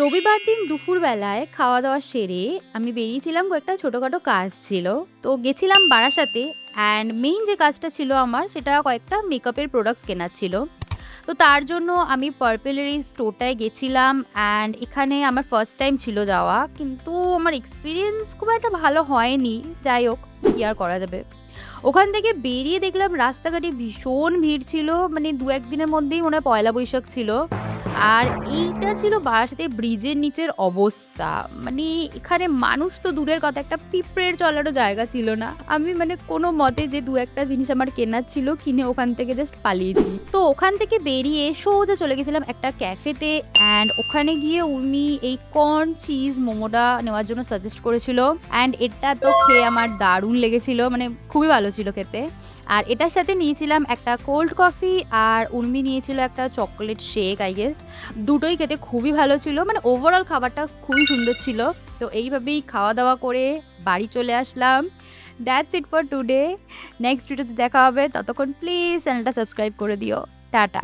রবিবার দিন দুপুরবেলায় খাওয়া-দাওয়া সেরে আমি বেরিয়েছিলাম, কয়েকটা ছোটখাটো কাজ ছিল। তো গেছিলাম বারাসাতে অ্যান্ড মেইন যে কাজটা ছিল আমার সেটা কয়েকটা মেকআপের প্রোডাক্টস কেনার ছিল। তো তার জন্য আমি পার্পল এর এই স্টোরটায় গেছিলাম অ্যান্ড এখানে আমার ফার্স্ট টাইম ছিল যাওয়া। কিন্তু আমার এক্সপেরিয়েন্স খুব একটা ভালো হয়নি। যাই হোক, কি আর করা যাবে। ওখান থেকে বেরিয়ে দেখলাম রাস্তাঘাটে ভীষণ ভিড় ছিল। মানে ২-১ দিনের মধ্যেই মনে হয় পয়লা বৈশাখ ছিল। আর এইটা ছিল বারাসাতে ব্রিজের নিচের অবস্থা। মানে এখানে মানুষ তো দূরের কথা, একটা পিঁপড়ের চলারও জায়গা ছিল না। আমি মানে কোনো মতে যে ২-১ টা জিনিস আমার কেনার ছিল কিনে ওখান থেকে জাস্ট পালিয়েছি। তো ওখান থেকে বেরিয়ে সোজা চলে গেছিলাম একটা ক্যাফেতে অ্যান্ড ওখানে গিয়ে উর্মি এই কর্ন চিজ মোমোটা নেওয়ার জন্য সাজেস্ট করেছিল অ্যান্ড এটা তো খেয়ে আমার দারুণ লেগেছিল। মানে খুবই ভালো ছিল খেতে। আর এটার সাথে নিয়েছিলাম একটা কোল্ড কফি আর উর্মি নিয়েছিল একটা চকোলেট শেক আই গেস। দুটোই খেতে খুবই ভালো ছিল। মানে ওভারঅল খাবারটা খুবই সুন্দর ছিল। তো এইভাবেই খাওয়া-দাওয়া করে বাড়ি চলে আসলাম। That's it for today. Next ভিডিওতে দেখা হবে। ততক্ষণ প্লিজ চ্যানেলটা সাবস্ক্রাইব করে দিও। টাটা।